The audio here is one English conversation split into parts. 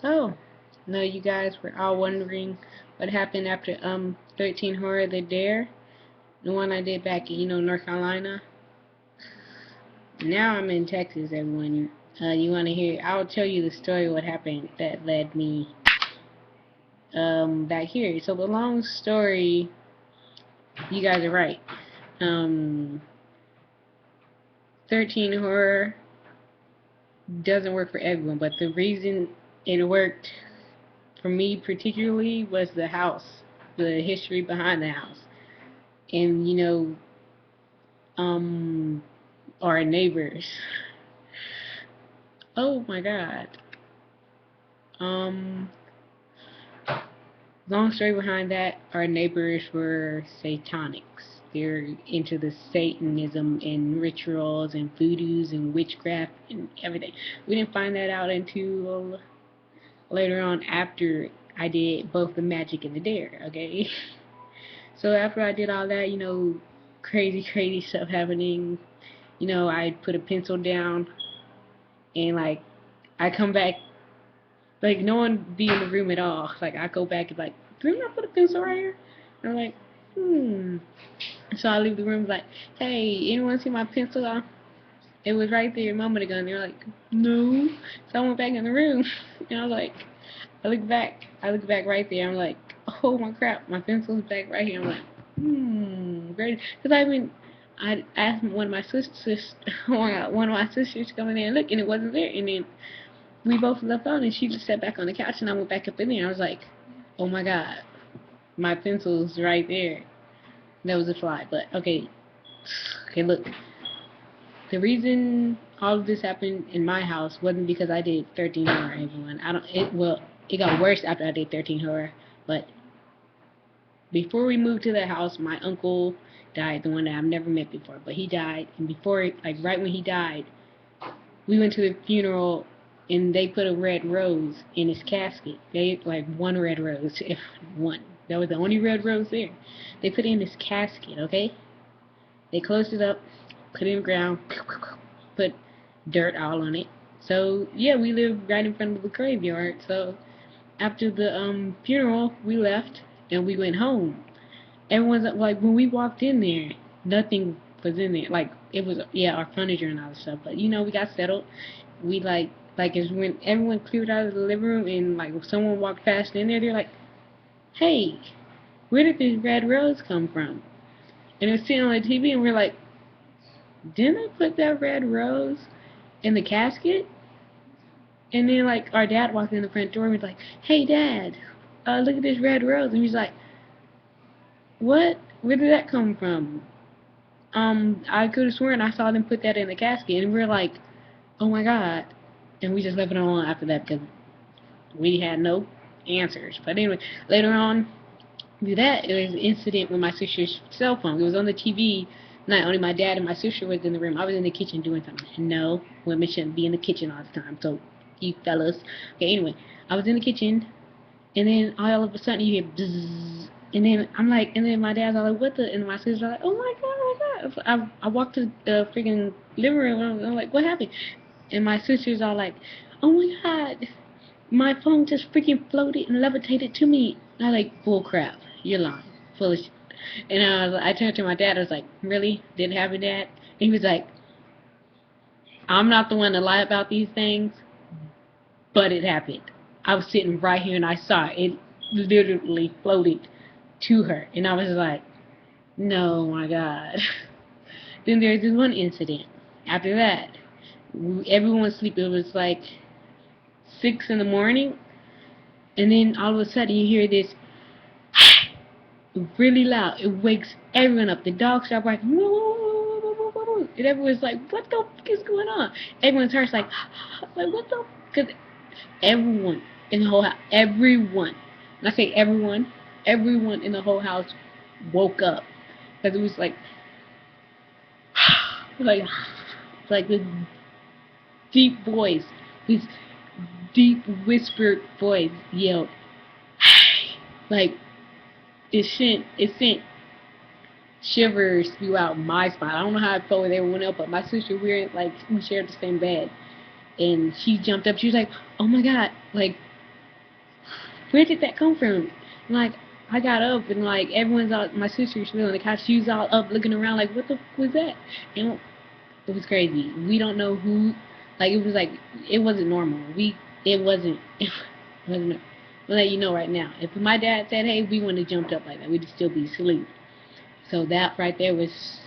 So, now you guys were all wondering what happened after 13 Horror the Dare, the one I did back in North Carolina. Now I'm in Texas, everyone. You want to hear? I'll tell you the story of what happened that led me back here. So the long story, you guys are right. Um, 13 Horror doesn't work for everyone, but the reason it worked for me particularly was the house, the history behind the house, and um, our neighbors. Oh my God. Um, Long story behind that, our neighbors were satanics. They're into the Satanism and rituals and voodoos and witchcraft and everything. We didn't find that out until later on after I did both the magic and the dare, okay? So after I did all that, crazy, crazy stuff happening, I put a pencil down and I come back, no one be in the room at all. Like I go back and didn't I put a pencil right here? And I'm like, hmm. So I leave the room like, hey, anyone see my pencil? It was right there a moment ago, and they're like, no. So I went back in the room, and I was like, I look back right there. I'm like, oh my crap, my pencil's back right here. I'm like, great, because I asked one of my sisters, one of my sisters to come in there and look, and it wasn't there. And then we both left on, and she just sat back on the couch, and I went back up in there. And I was like, oh my god, my pencil's right there. That was a fly, but okay, okay, look. The reason all of this happened in my house wasn't because I did 13 horror, everyone. I don't. It got worse after I did 13 horror, but before we moved to the house, my uncle died, the one that I've never met before, but he died, and before, right when he died, we went to the funeral, and they put a red rose in his casket. They, one red rose, if one. That was the only red rose there. They put it in his casket, okay? They closed it up, put it in the ground, put dirt all on it. So, yeah, we lived right in front of the graveyard, so after the funeral, we left, and we went home. Everyone's like, when we walked in there, nothing was in there. Like, it was, yeah, our furniture and all that stuff. But, we got settled. We, it's when everyone cleared out of the living room and, someone walked past in there, they're like, hey, where did this red rose come from? And it was sitting on the TV, and we're like, didn't I put that red rose in the casket? And then, our dad walked in the front door and was like, hey, Dad, look at this red rose. And he's like, what? Where did that come from? I could have sworn I saw them put that in the casket, and we are like, oh my god. And we just left it alone after that because we had no answers. But anyway, later on, do that, it was an incident with my sister's cell phone. It was on the TV. Not only my dad and my sister was in the room, I was in the kitchen doing something. No, women shouldn't be in the kitchen all the time. So, you fellas. Okay, anyway, I was in the kitchen, and then all of a sudden you hear bzzz, and then I'm like, and then my dad's all like, what the, and my sister's like, oh my god, oh my god. I walked to the freaking living room, and I'm like, what happened? And my sister's all like, oh my god, my phone just freaking floated and levitated to me. And I like, bull crap, you're lying, full of shit. And I turned to my dad, I was like, really? Did it happen, Dad? And he was like, I'm not the one to lie about these things, but it happened. I was sitting right here and I saw it. It literally floated to her. And I was like, no, my God. Then there's this one incident. After that, everyone was asleep. It was like 6 in the morning. And then all of a sudden you hear this really loud. It wakes everyone up. The dogs start barking. And everyone's like, what the fuck is going on? Everyone starts like what the? Because everyone in the whole house, everyone, and I say everyone in the whole house woke up. Because it was like, like this deep voice, this deep whispered voice yelled, like, it sent shivers throughout my spine. I don't know how it felt with everyone else, but my sister, we shared the same bed, and she jumped up. She was like, "Oh my god!" Where did that come from? And like, I got up and like everyone's out. My sister's still on the couch. She was all up looking around like, what the f was that? And it was crazy. We don't know who. Like it wasn't normal. It wasn't. It wasn't. I'll let you know right now. If my dad said, "Hey, we wouldn't have jumped up like that," we'd still be asleep. So that right there was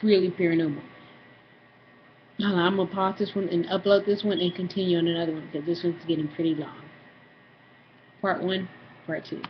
really paranormal. I'm gonna pause this one and upload this one and continue on another one because this one's getting pretty long. Part one, part two.